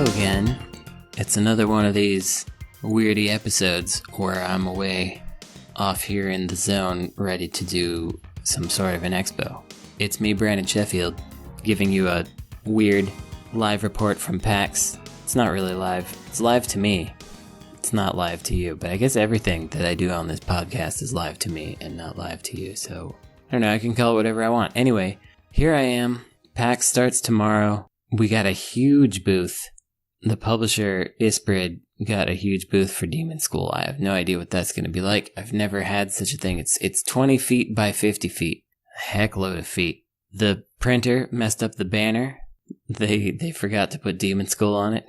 Hello again. It's another one of these weirdy episodes where I'm away off here in the zone ready to do some sort of an expo. It's me, Brandon Sheffield, giving you a weird live report from PAX. It's not really live. It's live to me. It's not live to you, but I guess everything that I do on this podcast is live to me and not live to you, so I don't know, I can call it whatever I want. Anyway, here I am. PAX starts tomorrow. We got a huge booth. The publisher, Isprid, got a huge booth for Demonschool. I have no idea what that's going to be like. I've never had such a thing. It's 20 feet by 50 feet. A heck load of feet. The printer messed up the banner. They forgot to put Demonschool on it.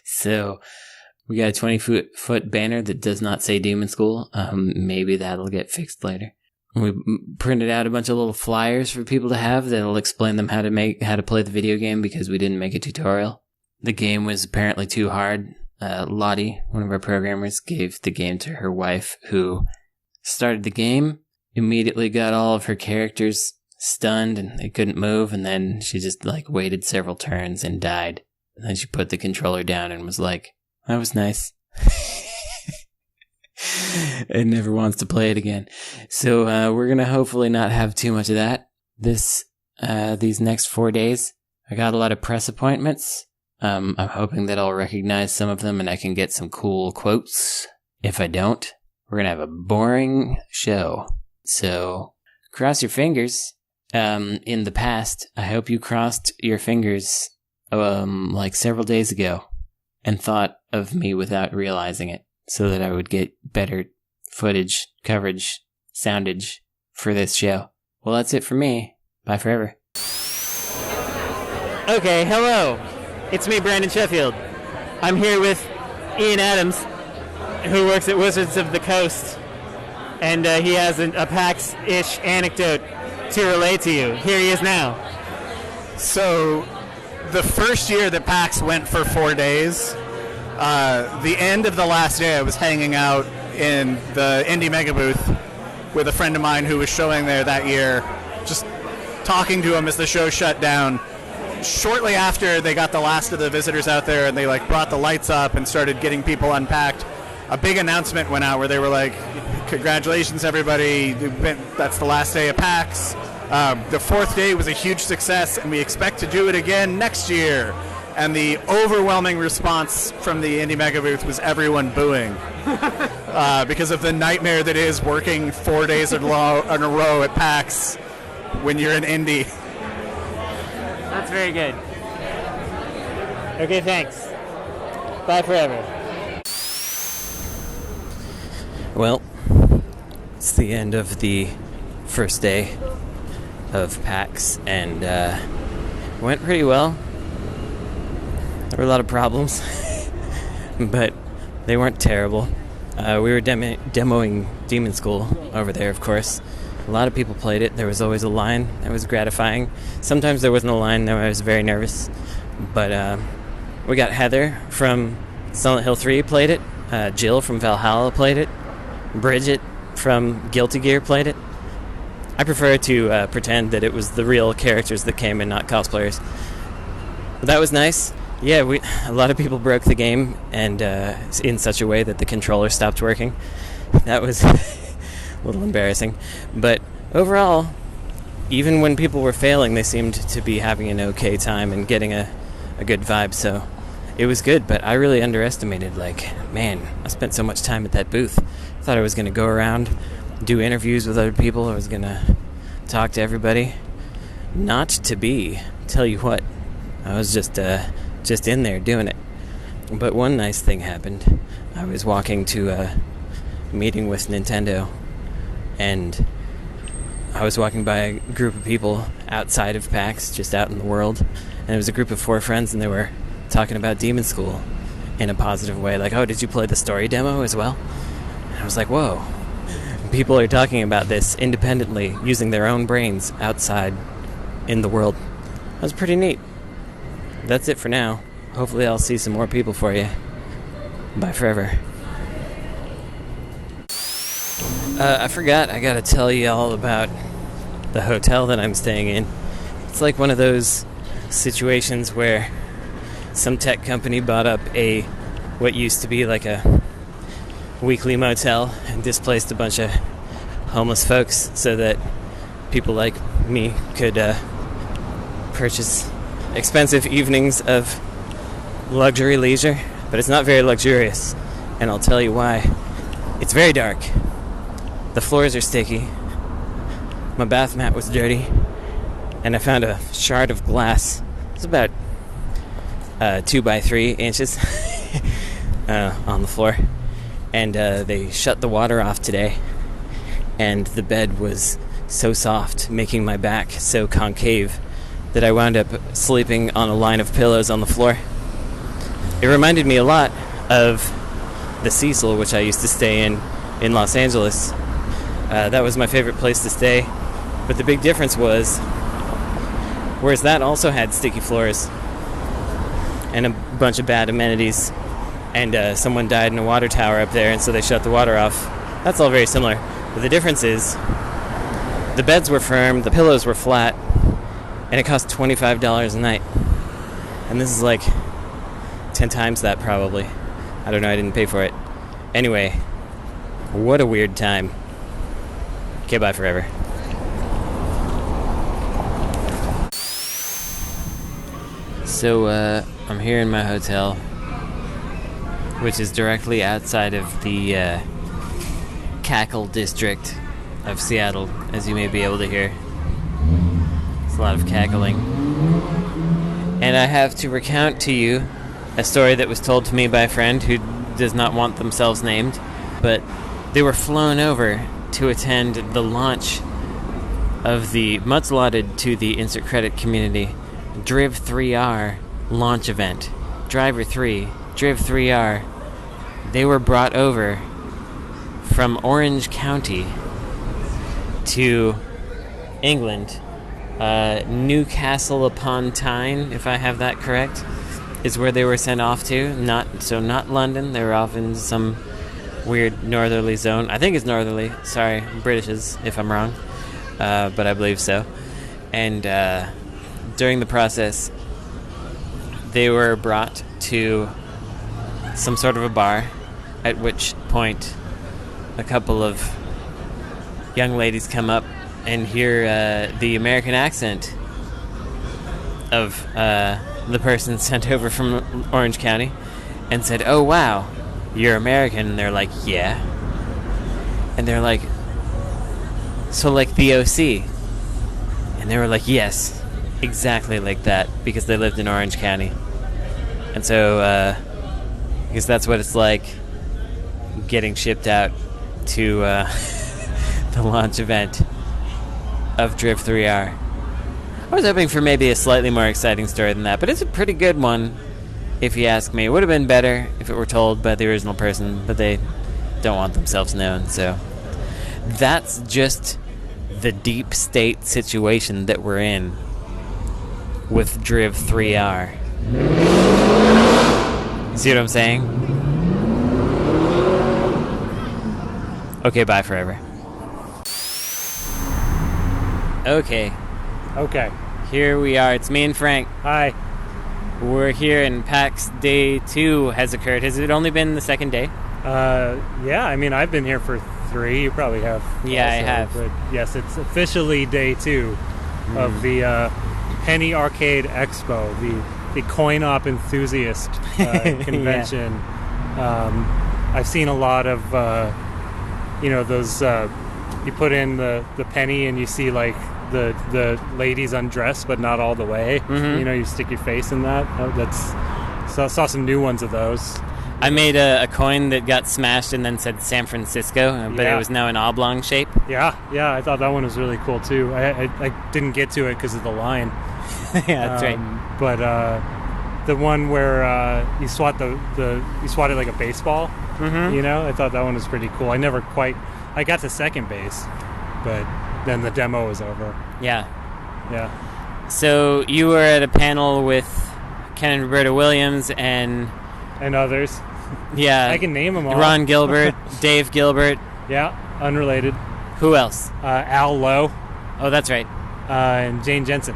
So we got a 20-foot banner that does not say Demonschool. Maybe that'll get fixed later. We printed out a bunch of little flyers for people to have that'll explain them how to play the video game because we didn't make a tutorial. The game was apparently too hard. Lottie, one of our programmers, gave the game to her wife, who started the game, immediately got all of her characters stunned and they couldn't move, and then she just waited several turns and died. And then she put the controller down and was like, "That was nice." And never wants to play it again. So we're going to hopefully not have too much of that these next 4 days. I got a lot of press appointments. I'm hoping that I'll recognize some of them and I can get some cool quotes. If I don't, we're going to have a boring show. So cross your fingers. In the past, I hope you crossed your fingers several days ago and thought of me without realizing it, so that I would get better footage, coverage, soundage for this show. Well, that's it for me. Bye forever. Okay, hello. It's me, Brandon Sheffield. I'm here with Ian Adams, who works at Wizards of the Coast, and he has a PAX-ish anecdote to relate to you. Here he is now. So, the first year that PAX went for 4 days, the end of the last day, I was hanging out in the Indie Mega booth with a friend of mine who was showing there that year, just talking to him as the show shut down. Shortly after they got the last of the visitors out there and they brought the lights up and started getting people unpacked, a big announcement went out where they were like, "Congratulations, everybody, that's the last day of PAX. The fourth day was a huge success and we expect to do it again next year." And the overwhelming response from the Indie Mega booth was everyone booing because of the nightmare that is working 4 days in a row at PAX when you're an indie. That's very good. Okay, thanks. Bye forever. Well, it's the end of the first day of PAX, and it went pretty well. There were a lot of problems, but they weren't terrible. We were demoing Demonschool over there, of course. A lot of people played it. There was always a line. That was gratifying. Sometimes there wasn't a line, though I was very nervous. But we got Heather from Silent Hill 3 played it. Jill from Valhalla played it. Bridget from Guilty Gear played it. I prefer to pretend that it was the real characters that came and not cosplayers. But that was nice. Yeah, a lot of people broke the game, and in such a way that the controller stopped working. That was a little embarrassing. But overall, even when people were failing, they seemed to be having an okay time and getting a good vibe, so it was good. But I really underestimated, man, I spent so much time at that booth. I thought I was going to go around, do interviews with other people, I was going to talk to everybody. Not to be. Tell you what, I was just in there doing it. But one nice thing happened. I was walking to a meeting with Nintendo, and I was walking by a group of people outside of PAX, just out in the world, and it was a group of 4 friends, and they were talking about Demonschool in a positive way, "Oh, did you play the story demo as well?" And I was like, whoa, people are talking about this independently, using their own brains outside in the world. That was pretty neat. That's it for now. Hopefully I'll see some more people for you. Bye forever. I forgot, I gotta tell you all about the hotel that I'm staying in. It's like one of those situations where some tech company bought up what used to be like a weekly motel and displaced a bunch of homeless folks so that people like me could purchase expensive evenings of luxury leisure. But it's not very luxurious, and I'll tell you why. It's very dark. The floors are sticky. My bath mat was dirty, and I found a shard of glass. It's about 2 by 3 inches on the floor. And they shut the water off today, and the bed was so soft, making my back so concave, that I wound up sleeping on a line of pillows on the floor. It reminded me a lot of the Cecil, which I used to stay in Los Angeles. That was my favorite place to stay. But the big difference was, whereas that also had sticky floors and a bunch of bad amenities, and someone died in a water tower up there, and so they shut the water off. That's all very similar. But the difference is, the beds were firm, the pillows were flat, and it cost $25 a night. And this is like 10 times that, probably. I don't know, I didn't pay for it. Anyway, what a weird time. Okay, bye forever. So, I'm here in my hotel, which is directly outside of the Cackle district of Seattle, as you may be able to hear. There's a lot of cackling. And I have to recount to you a story that was told to me by a friend who does not want themselves named, but they were flown over to attend the launch of the much lauded to the insert credit community Driv 3R launch event. Driver 3, Driv 3R. They were brought over from Orange County to England. Newcastle upon Tyne, if I have that correct, is where they were sent off to. Not London. They were off in some weird northerly zone. I think it's northerly. Sorry, Britishes, if I'm wrong. But I believe so. And during the process, they were brought to some sort of a bar, at which point a couple of young ladies come up and hear the American accent of the person sent over from Orange County, and said, "Oh wow, you're American?" And they're like, "Yeah." And they're like, "So like the OC?" And they were like, "Yes, exactly like that," because they lived in Orange County. And so I guess that's what it's like getting shipped out to the launch event of Driv 3R. I was hoping for maybe a slightly more exciting story than that, but it's a pretty good one, if you ask me. It would have been better if it were told by the original person, but they don't want themselves known, so that's just the deep state situation that we're in with Driv 3R. See what I'm saying? Okay, bye forever. Okay. Here we are. It's me and Frank. Hi. We're here, and PAX Day 2 has occurred. Has it only been the second day? Yeah, I mean, I've been here for 3. You probably have. Yeah, also, I have. But yes, it's officially Day 2 of the Penny Arcade Expo, the coin-op enthusiast convention. Yeah. I've seen a lot of, those, you put in the penny and you see, like, the ladies undressed, but not all the way. Mm-hmm. You stick your face in that. I saw some new ones of those. I made a coin that got smashed and then said San Francisco, but it was now an oblong shape. Yeah, I thought that one was really cool too. I didn't get to it because of the line. Yeah, that's right. But the one where you swat you swat it like a baseball. Mm-hmm. I thought that one was pretty cool. I got to second base, but then the demo was over. Yeah. So you were at a panel with Ken and Roberta Williams and others. Yeah. I can name them all. Ron Gilbert, Dave Gilbert. Yeah, unrelated. Who else? Al Lowe. Oh, that's right. And Jane Jensen.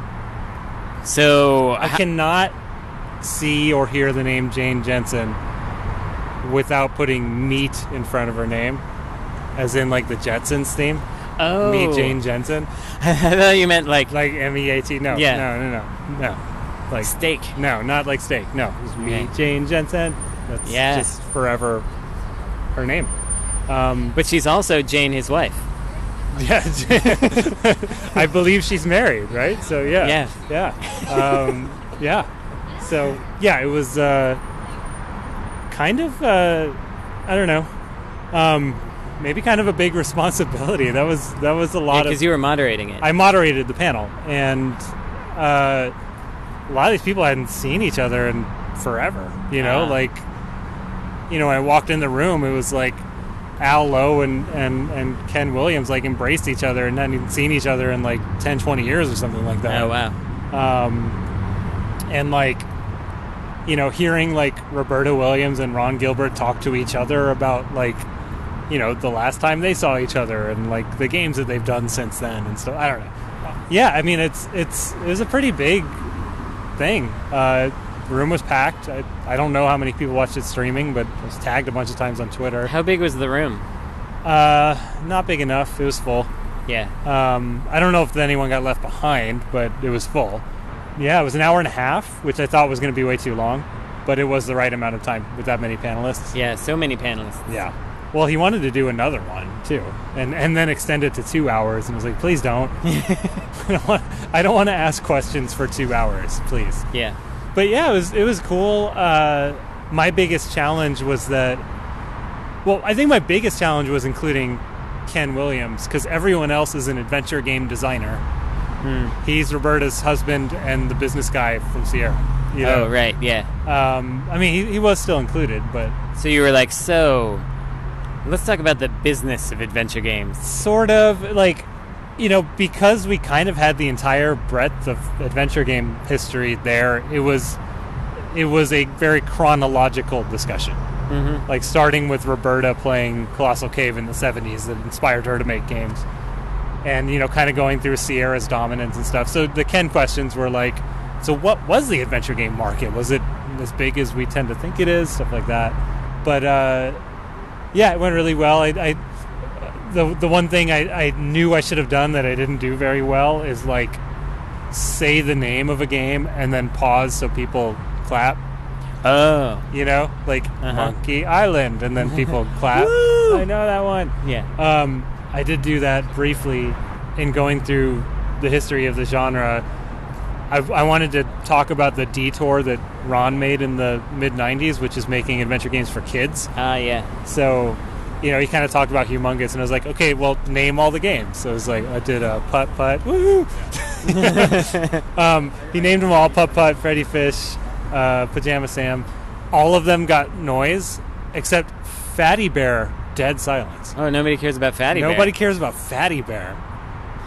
So I cannot see or hear the name Jane Jensen without putting meat in front of her name, as in like the Jetsons theme. Oh. Meet Jane Jensen. I thought you meant like MEAT. No. Yeah. No. Like steak. No, not like steak. No. Just Okay. Meet Jane Jensen. That's just forever her name. But she's also Jane, his wife. Yeah. I believe she's married, right? So yeah. Yeah. So yeah, it was kind of I don't know. Maybe kind of a big responsibility. That was a lot because you were moderating it. I moderated the panel, and a lot of these people hadn't seen each other in forever. When I walked in the room, it was like Al Lowe and Ken Williams like embraced each other and hadn't seen each other in like 10, 20 years or something like that. Oh, wow. And like, hearing like Roberta Williams and Ron Gilbert talk to each other about like, the last time they saw each other and like the games that they've done since then and stuff. I don't know. Yeah, I mean, it was a pretty big thing. The room was packed. I don't know how many people watched it streaming, but I was tagged a bunch of times on Twitter. How big was the room? Not big enough. It was full. Yeah. I don't know if anyone got left behind, but it was full. Yeah, it was an hour and a half, which I thought was going to be way too long, but it was the right amount of time with that many panelists. Yeah, so many panelists. Yeah. Well, he wanted to do another one too, and then extend it to 2 hours, and was like, "Please don't. I don't want to ask questions for 2 hours, please." Yeah. But yeah, it was cool. My biggest challenge was that. Well, I think my biggest challenge was including Ken Williams, because everyone else is an adventure game designer. He's Roberta's husband and the business guy from Sierra. Oh, right, yeah. I mean, he was still included, but... So you were like, let's talk about the business of adventure games. Sort of, like, because we kind of had the entire breadth of adventure game history there, it was a very chronological discussion. Mm-hmm. Like, starting with Roberta playing Colossal Cave in the 70s that inspired her to make games. And, kind of going through Sierra's dominance and stuff. So the Ken questions were like, so what was the adventure game market? Was it as big as we tend to think it is? Stuff like that. But, yeah, it went really well. The one thing I knew I should have done that I didn't do very well is, like, say the name of a game and then pause so people clap. Oh. Like Monkey Island, and then people clap. Woo! I know that one. Yeah. I did do that briefly in going through the history of the genre. I wanted to talk about the detour that Ron made in the mid-90s, which is making adventure games for kids. Yeah. So, he kind of talked about Humongous, and I was like, okay, well, name all the games. So it was like, I did Putt-Putt, woo! He named them all, Putt-Putt, Freddy Fish, Pajama Sam. All of them got noise, except Fatty Bear, dead silence. Oh, nobody cares about Fatty Bear. Nobody cares about Fatty Bear.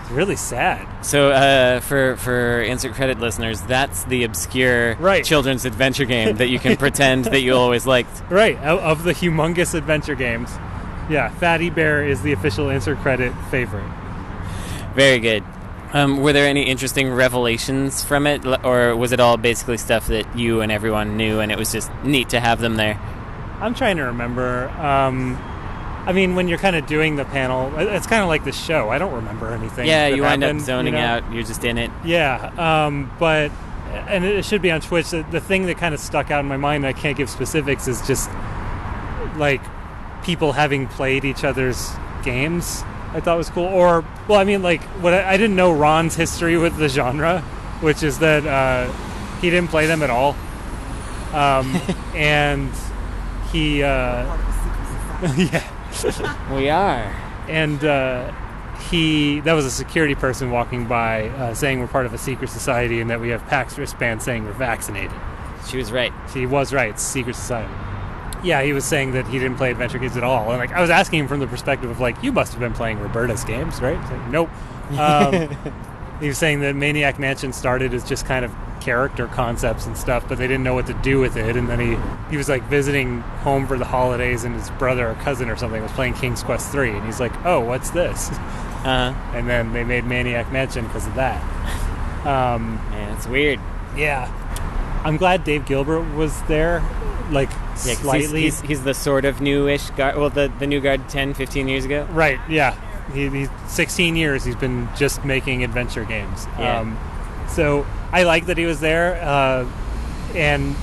It's really sad. So, for insert credit listeners, that's the obscure children's adventure game that you can pretend that you always liked. Right, of the Humongous adventure games. Yeah, Fatty Bear is the official insert credit favorite. Very good. Were there any interesting revelations from it, or was it all basically stuff that you and everyone knew and it was just neat to have them there? I'm trying to remember. I mean, when you're kind of doing the panel, it's kind of like the show. I don't remember anything. Yeah, you wind up zoning out. You're just in it. Yeah, but, and it should be on Twitch, the thing that kind of stuck out in my mind, and I can't give specifics, is just, like, people having played each other's games. I thought was cool. Or, well, I mean, like, what I didn't know Ron's history with the genre, which is that he didn't play them at all. And he, yeah. We are. And that was a security person walking by saying we're part of a secret society and that we have PAX wristbands saying we're vaccinated. She was right. She was right. It's a secret society. Yeah, he was saying that he didn't play adventure games at all. And, like, I was asking him from the perspective of, like, you must have been playing Roberta's games, right? He's like, nope. He was saying that Maniac Mansion started as just kind of character concepts and stuff, but they didn't know what to do with it. And then he was, like, visiting home for the holidays, and his brother or cousin or something was playing King's Quest 3. And he's like, oh, what's this? And then they made Maniac Mansion because of that. Yeah, it's weird. Yeah. I'm glad Dave Gilbert was there, like, Yeah, 'cause slightly. he's the sort of newish guard. Well, the new guard 10, 15 years ago. Right, yeah. He's 16 years he's been just making adventure games. Yeah. So I like that he was there. And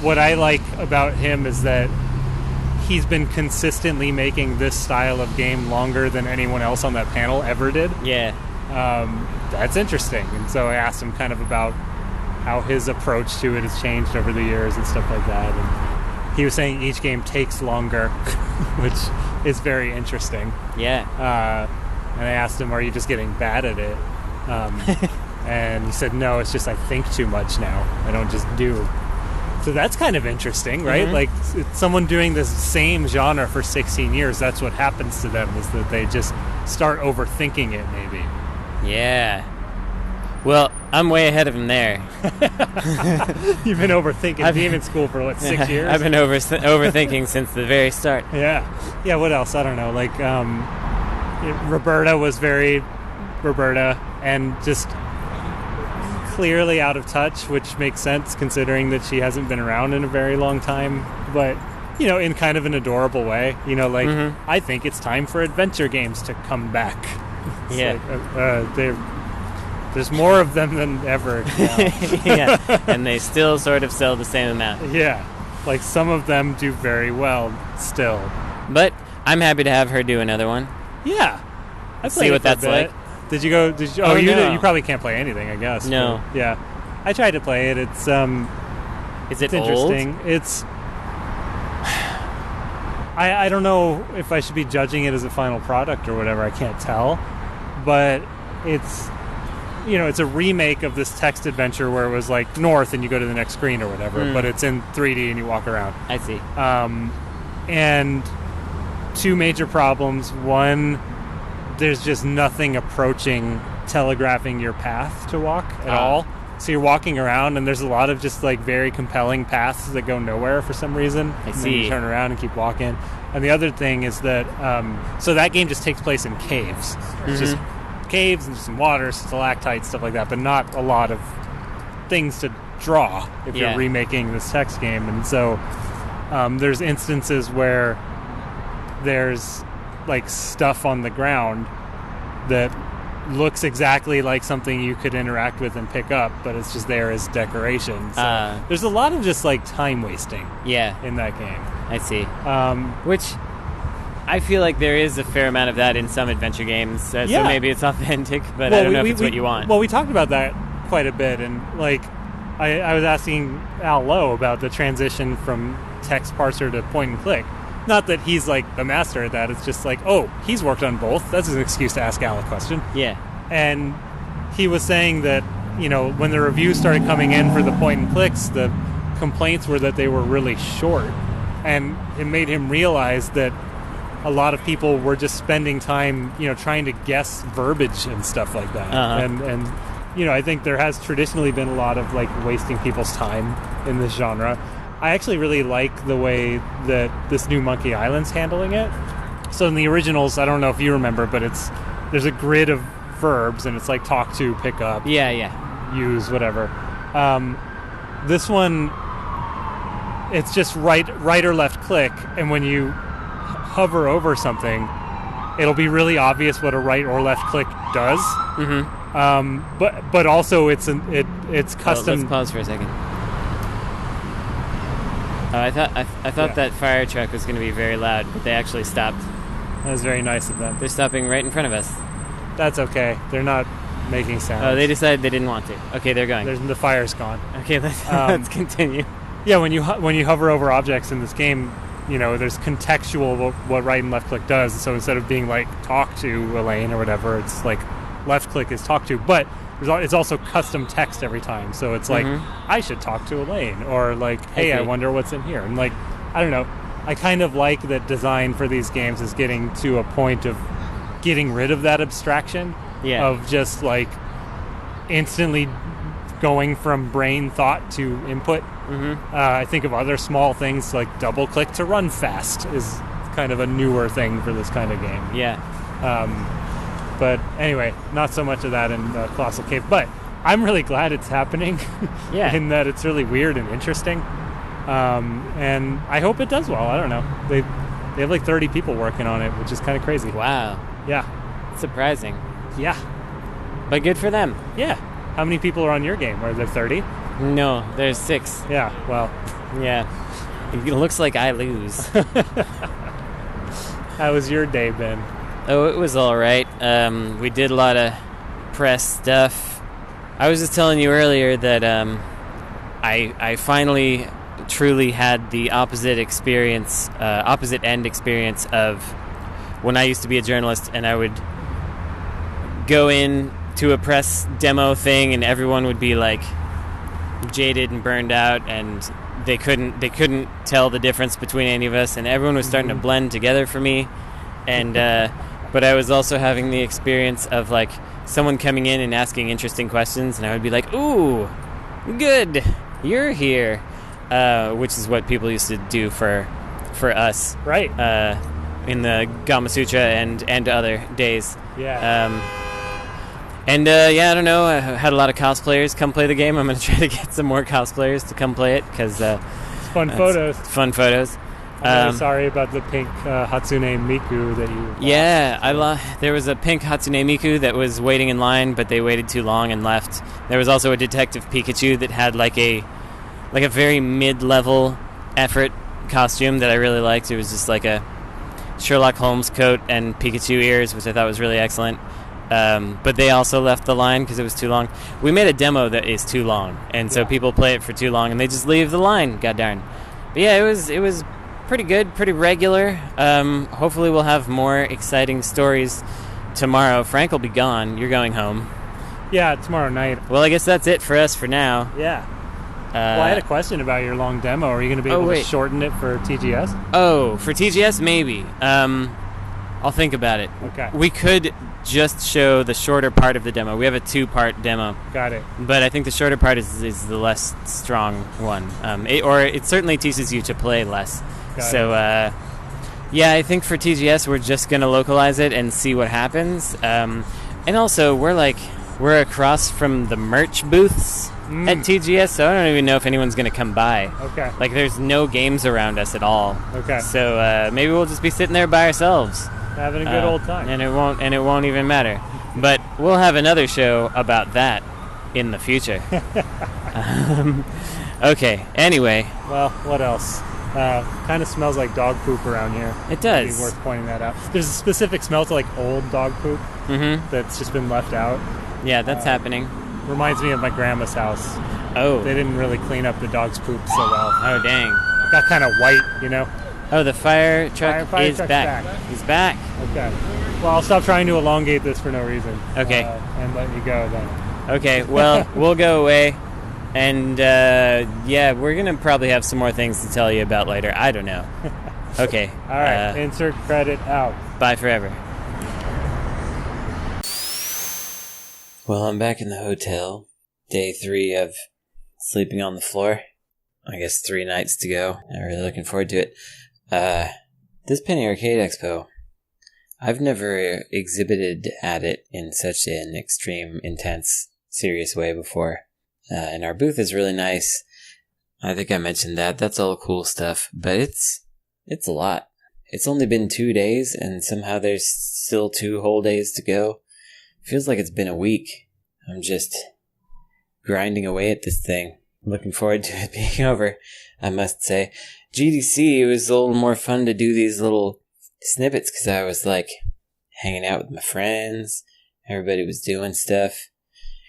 what I like about him is that he's been consistently making this style of game longer than anyone else on that panel ever did. Yeah. That's interesting. And so I asked him kind of about how his approach to it has changed over the years and stuff like that. And he was saying each game takes longer, which is very interesting. Yeah. And I asked him, are you just getting bad at it? And he said, no, it's just I think too much now. I don't just do. So that's kind of interesting, right? Mm-hmm. Like, it's someone doing this same genre for 16 years, that's what happens to them, is that they just start overthinking it, maybe. Yeah. Well, I'm way ahead of him there. You've been overthinking Demon School for, what, 6 years? I've been overthinking since the very start. Yeah. Yeah, what else? I don't know. Like, Roberta was very Roberta and just clearly out of touch, which makes sense considering that she hasn't been around in a very long time. But, you know, in kind of an adorable way. You know, like, I think it's time for adventure games to come back. It's Yeah. like, there's more of them than ever now. Yeah. And they still sort of sell the same amount. Yeah. Like, some of them do very well still. But I'm happy to have her do another one. Yeah. I See what that's like. Did you go? Oh, you no. you probably can't play anything, I guess. No. But, yeah. I tried to play it. It's Is it it's interesting. old? It's I don't know if I should be judging it as a final product or whatever. I can't tell. But it's it's a remake of this text adventure where it was like north and you go to the next screen or whatever, but it's in 3D and you walk around. I see. And two major problems. One, there's just nothing approaching telegraphing your path to walk at all. So you're walking around and there's a lot of just like very compelling paths that go nowhere for some reason. I And see. then you turn around and keep walking. And the other thing is that so that game just takes place in caves. It's just caves and some water, stalactites, stuff like that, but not a lot of things to draw if Yeah. you're remaking this text game. And so there's instances where there's like stuff on the ground that looks exactly like something you could interact with and pick up, but it's just there as decoration. So there's a lot of just like time wasting Yeah. in that game. I see. Um, Which I feel like there is a fair amount of that in some adventure games. So Yeah. maybe it's authentic, but I don't know if it's what you want. Well, we talked about that quite a bit, and like I was asking Al Lowe about the transition from text parser to point and click. Not that he's like the master at that. It's just like, oh, he's worked on both. That's an excuse to ask Al a question. Yeah. And he was saying that, when the reviews started coming in for the point and clicks, the complaints were that they were really short. And it made him realize that a lot of people were just spending time, trying to guess verbiage and stuff like that. And I think there has traditionally been a lot of like wasting people's time in this genre. I actually really like the way that this new Monkey Island's handling it. So in the originals, I don't know if you remember, but there's a grid of verbs, and it's like talk to, pick up, Yeah. use, whatever. This one, it's just right or left click, and when you hover over something, it'll be really obvious what a right or left click does. But also it's custom. Let's pause for a second. I thought that fire truck was going to be very loud, but they actually stopped. That was very nice of them. They're stopping right in front of us. That's okay. They're not making sound. Oh, they decided they didn't want to. Okay, they're going. The fire's gone. Okay, let's continue. Yeah, when you hover over objects in this game, there's contextual what right and left click does. So instead of being like talk to Elaine or whatever, it's like left click is talk to. But it's also custom text every time. So it's like I should talk to Elaine, or like, hey, I wonder what's in here. And like, I don't know. I kind of like that design for these games is getting to a point of getting rid of that abstraction of just like instantly going from brain thought to input. I think of other small things like double click to run fast is kind of a newer thing for this kind of game. Yeah. But anyway, not so much of that in Colossal Cave. But I'm really glad it's happening. Yeah. In that it's really weird and interesting. And I hope it does well. I don't know. They have like 30 people working on it, which is kind of crazy. Wow. Yeah. Surprising. Yeah. But good for them. Yeah. How many people are on your game? Are there 30? No, there's 6. Yeah. Well. Yeah. It looks like I lose. How was your day, Ben? Oh, it was all right. We did a lot of press stuff. I was just telling you earlier that I finally truly had the opposite end experience of when I used to be a journalist, and I would go in to a press demo thing, and everyone would be like jaded and burned out, and they couldn't tell the difference between any of us, and everyone was starting to blend together for me. And but I was also having the experience of like someone coming in and asking interesting questions, and I would be like, "Ooh, good, you're here," which is what people used to do for us, Right. In the Gama Sutra and other days. Yeah. I don't know. I had a lot of cosplayers come play the game. I'm going to try to get some more cosplayers to come play it because It's fun photos. Fun photos. I'm really sorry about the pink Hatsune Miku that you lost. Yeah, there was a pink Hatsune Miku that was waiting in line, but they waited too long and left. There was also a Detective Pikachu that had like a very mid-level effort costume that I really liked. It was just like a Sherlock Holmes coat and Pikachu ears, which I thought was really excellent. But they also left the line because it was too long. We made a demo that is too long, and so people play it for too long, and they just leave the line. God darn. But yeah, it was pretty good, pretty regular. Hopefully we'll have more exciting stories tomorrow. Frank will be gone. You're going home. Yeah, tomorrow night. Well, I guess that's it for us for now. Yeah. Well, I had a question about your long demo. Are you going to be able to shorten it for TGS? Oh, for TGS, maybe. I'll think about it. Okay. We could just show the shorter part of the demo. We have a 2-part demo. Got it. But I think the shorter part is the less strong one. It certainly teaches you to play less. I think for TGS we're just going to localize it and see what happens. And also we're across from the merch booths at TGS, so I don't even know if anyone's going to come by. Okay. Like there's no games around us at all. Okay. So maybe we'll just be sitting there by ourselves. Having a good old time. And it won't even matter. But we'll have another show about that in the future. Okay, anyway. Well, what else? Kind of smells like dog poop around here. It does. It'd be worth pointing that out. There's a specific smell to like old dog poop that's just been left out. Yeah, that's happening. Reminds me of my grandma's house. Oh. They didn't really clean up the dog's poop so well. Oh, dang. It got kind of white, you know? Oh, the fire truck Fire is truck's back. back. He's back. Okay. Well, I'll stop trying to elongate this for no reason. Okay. And let you go then. Okay, well, we'll go away. And, we're going to probably have some more things to tell you about later. I don't know. Okay. All right. Insert credit out. Bye forever. Well, I'm back in the hotel. Day 3 of sleeping on the floor. I guess 3 nights to go. I'm really looking forward to it. This Penny Arcade Expo, I've never exhibited at it in such an extreme, intense, serious way before. And our booth is really nice. I think I mentioned that. That's all cool stuff. But it's a lot. It's only been 2 days, and somehow there's still 2 whole days to go. Feels like it's been a week. I'm just grinding away at this thing. Looking forward to it being over, I must say. GDC, it was a little more fun to do these little snippets because I was like hanging out with my friends. Everybody was doing stuff.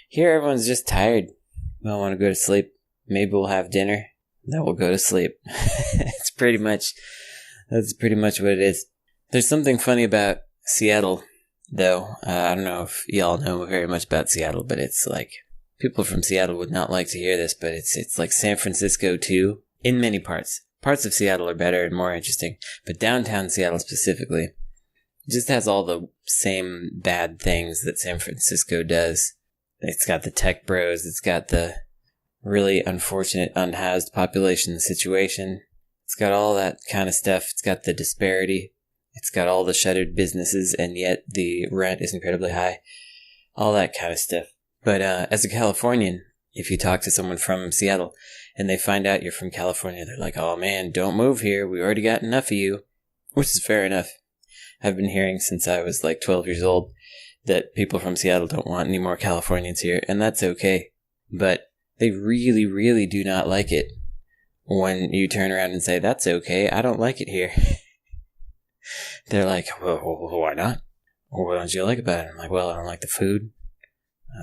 Here, everyone's just tired. We all want to go to sleep. Maybe we'll have dinner. Then we'll go to sleep. That's pretty much what it is. There's something funny about Seattle, though. I don't know if y'all know very much about Seattle, but it's like people from Seattle would not like to hear this, but it's like San Francisco too, in many parts. Parts of Seattle are better and more interesting, but downtown Seattle specifically just has all the same bad things that San Francisco does. It's got the tech bros, it's got the really unfortunate unhoused population situation, it's got all that kind of stuff, it's got the disparity, it's got all the shuttered businesses, and yet the rent is incredibly high. All that kind of stuff. But as a Californian, if you talk to someone from Seattle and they find out you're from California, they're like, oh man, don't move here. We already got enough of you. Which is fair enough. I've been hearing since I was like 12 years old that people from Seattle don't want any more Californians here, and that's okay. But they really, really do not like it when you turn around and say, that's okay, I don't like it here. They're like, well, why not? Well, what don't you like about it? I'm like, well, I don't like the food.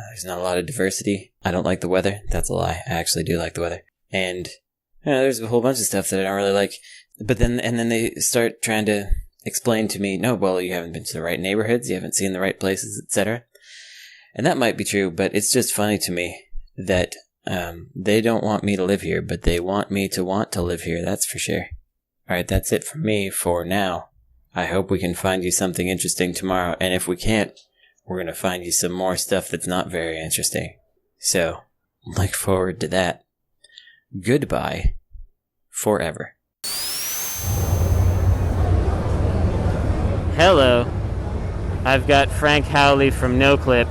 There's not a lot of diversity. I don't like the weather. That's a lie. I actually do like the weather. And there's a whole bunch of stuff that I don't really like. But then they start trying to explain to me, no, well, you haven't been to the right neighborhoods, you haven't seen the right places, etc. And that might be true, but it's just funny to me that they don't want me to live here, but they want me to want to live here, that's for sure. Alright, that's it for me for now. I hope we can find you something interesting tomorrow, and if we can't, we're going to find you some more stuff that's not very interesting. So, look forward to that. Goodbye. Forever. Hello. I've got Frank Howley from NoClip,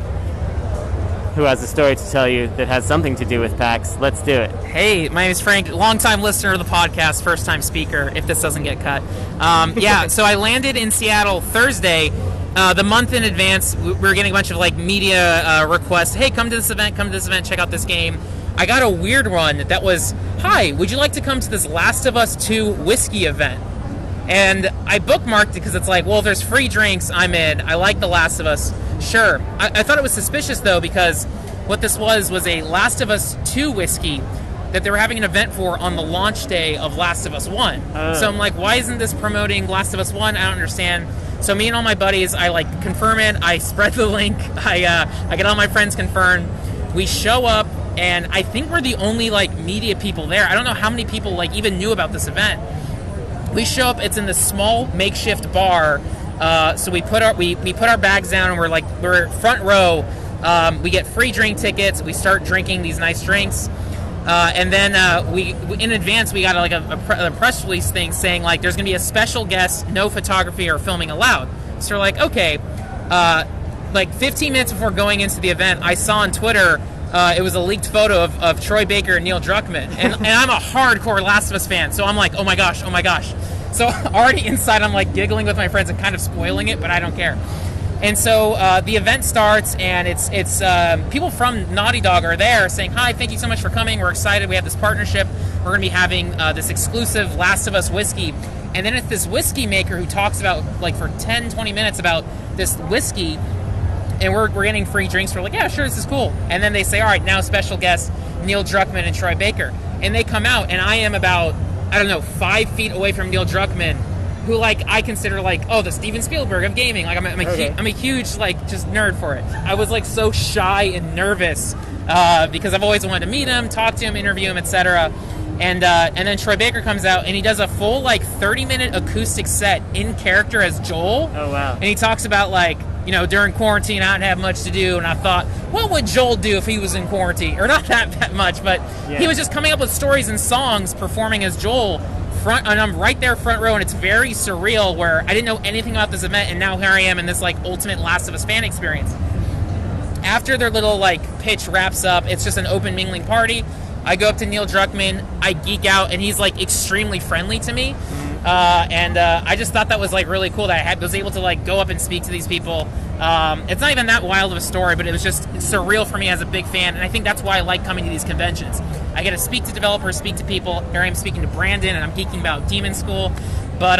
who has a story to tell you that has something to do with PAX. Let's do it. Hey, my name is Frank, longtime listener of the podcast, first-time speaker, if this doesn't get cut. So I landed in Seattle Thursday. The month in advance, we were getting a bunch of media requests. Hey, come to this event, check out this game. I got a weird one that was, hi, would you like to come to this Last of Us 2 whiskey event? And I bookmarked it because it's like, well, if there's free drinks, I'm in. I like The Last of Us. Sure. I thought it was suspicious, though, because what this was a Last of Us 2 whiskey that they were having an event for on the launch day of Last of Us 1. So I'm like, why isn't this promoting Last of Us 1? I don't understand. So me and all my buddies, I confirm it. I spread the link. I get all my friends confirmed. We show up, and I think we're the only media people there. I don't know how many people even knew about this event. We show up. It's in this small makeshift bar. So we put our bags down, and we're front row. We get free drink tickets. We start drinking these nice drinks. And then we in advance we got a press release thing saying there's gonna be a special guest, no photography or filming allowed. So we're like, okay. 15 minutes before going into the event, I saw on Twitter it was a leaked photo of Troy Baker and Neil Druckmann, and I'm a hardcore Last of Us fan, so I'm like, oh my gosh. So already inside I'm giggling with my friends and kind of spoiling it, but I don't care. And so the event starts, and it's people from Naughty Dog are there saying, hi, thank you so much for coming. We're excited. We have this partnership. We're going to be having this exclusive Last of Us whiskey. And then it's this whiskey maker who talks about, for 10, 20 minutes about this whiskey, and we're getting free drinks. We're like, yeah, sure, this is cool. And then they say, all right, now special guests, Neil Druckmann and Troy Baker. And they come out, and I am about, 5 feet away from Neil Druckmann, who I consider the Steven Spielberg of gaming. I'm a huge just nerd for it. I was so shy and nervous because I've always wanted to meet him, talk to him, interview him, etc. And then Troy Baker comes out, and he does a full 30-minute acoustic set in character as Joel. Oh wow! And he talks about during quarantine I didn't have much to do, and I thought, what would Joel do if he was in quarantine? Or not that much, but he was just coming up with stories and songs, performing as Joel. And I'm right there front row, and it's very surreal where I didn't know anything about this event, and now here I am in this ultimate Last of Us fan experience. After their little pitch wraps up, it's just an open mingling party. I go up to Neil Druckmann, I geek out, and he's extremely friendly to me. I just thought that was really cool that I was able to go up and speak to these people. It's not even that wild of a story, but it was just surreal for me as a big fan, and I think that's why I like coming to these conventions. I get to speak to developers, speak to people. Here I am speaking to Brandon, and I'm geeking about Demonschool. But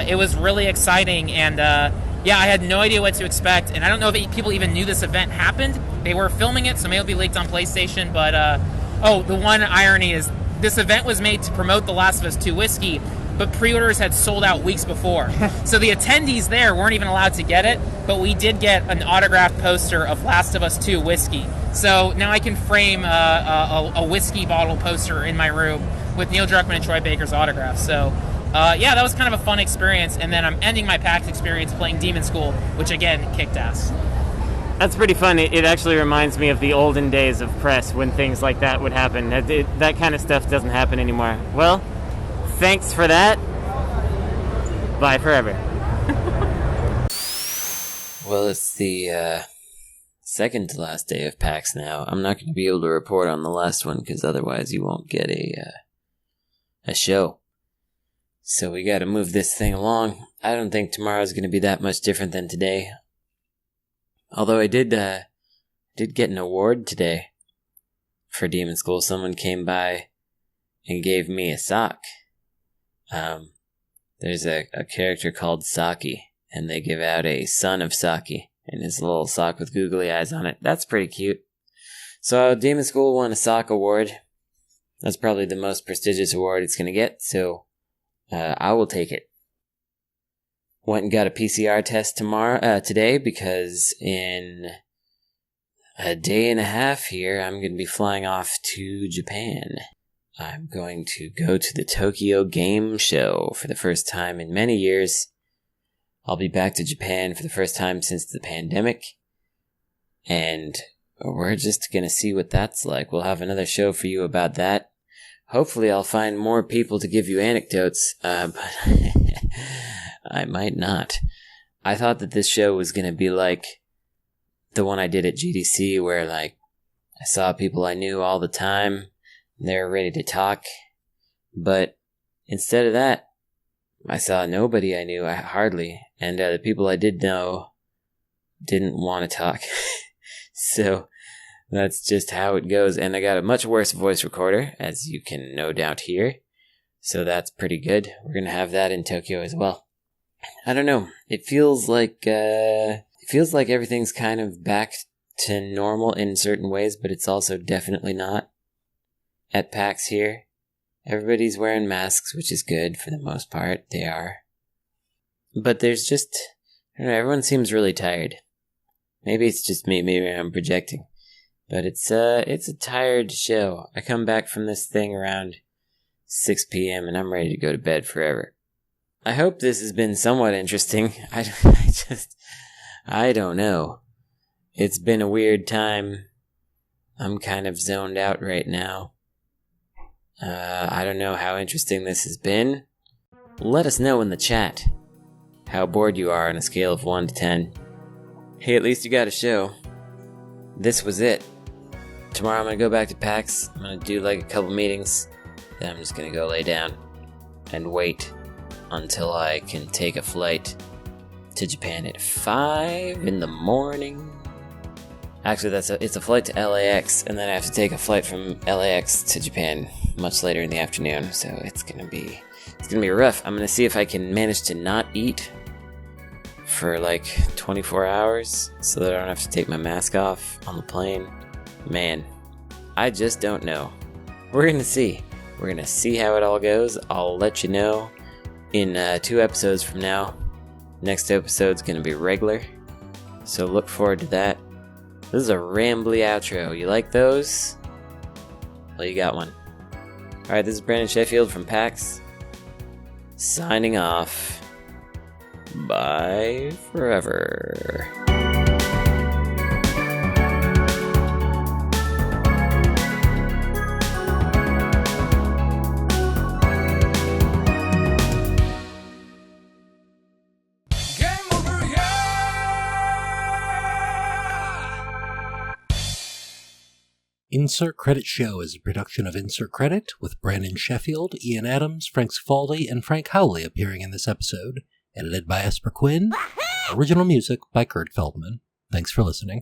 it was really exciting, and I had no idea what to expect, and I don't know if people even knew this event happened. They were filming it, so maybe it'll be leaked on PlayStation, but the one irony is this event was made to promote The Last of Us 2 whiskey, but pre-orders had sold out weeks before. So the attendees there weren't even allowed to get it, but we did get an autographed poster of Last of Us 2 whiskey. So now I can frame a whiskey bottle poster in my room with Neil Druckmann and Troy Baker's autographs. So that was kind of a fun experience, and then I'm ending my PAX experience playing Demonschool, which again, kicked ass. That's pretty fun. It actually reminds me of the olden days of press when things like that would happen. That kind of stuff doesn't happen anymore. Well, thanks for that. Bye forever. Well, it's the second to last day of PAX now. I'm not going to be able to report on the last one because otherwise you won't get a show. So we got to move this thing along. I don't think tomorrow's going to be that much different than today. Although I did get an award today for Demonschool. Someone came by and gave me a sock. There's a character called Saki, and they give out a son of Saki, and his little sock with googly eyes on it. That's pretty cute. So Demonschool won a sock award. That's probably the most prestigious award it's going to get, so I will take it. Went and got a PCR test today, because in a day and a half here, I'm going to be flying off to Japan. I'm going to go to the Tokyo Game Show for the first time in many years. I'll be back to Japan for the first time since the pandemic. And we're just going to see what that's like. We'll have another show for you about that. Hopefully I'll find more people to give you anecdotes, but I might not. I thought that this show was going to be like the one I did at GDC, where like I saw people I knew all the time. They were ready to talk. But instead of that, I saw nobody I knew, hardly. And the people I did know didn't want to talk. So that's just how it goes. And I got a much worse voice recorder, as you can no doubt hear. So that's pretty good. We're going to have that in Tokyo as well. I don't know. It feels like everything's kind of back to normal in certain ways, but it's also definitely not. At PAX here, everybody's wearing masks, which is good for the most part. They are. But there's just, I don't know, everyone seems really tired. Maybe it's just me, maybe I'm projecting. But it's a tired show. I come back from this thing around 6 p.m. and I'm ready to go to bed forever. I hope this has been somewhat interesting. I don't know. It's been a weird time. I'm kind of zoned out right now. I don't know how interesting this has been. Let us know in the chat how bored you are on a scale of 1 to 10. Hey, at least you got a show. This was it. Tomorrow I'm going to go back to PAX. I'm going to do like a couple meetings. Then I'm just going to go lay down and wait until I can take a flight to Japan at 5 in the morning. Actually, it's a flight to LAX, and then I have to take a flight from LAX to Japan much later in the afternoon. So it's gonna be rough. I'm gonna see if I can manage to not eat for like 24 hours, so that I don't have to take my mask off on the plane. Man, I just don't know. We're gonna see. We're gonna see how it all goes. I'll let you know in 2 episodes from now. Next episode's gonna be regular, so look forward to that. This is a rambly outro. You like those? Well, you got one. Alright, this is Brandon Sheffield from PAX. Signing off. Bye forever. Insert Credit Show is a production of Insert Credit, with Brandon Sheffield, Ian Adams, Frank Cifaldi, and Frank Howley appearing in this episode. Edited by Esper Quinn. Original music by Kurt Feldman. Thanks for listening.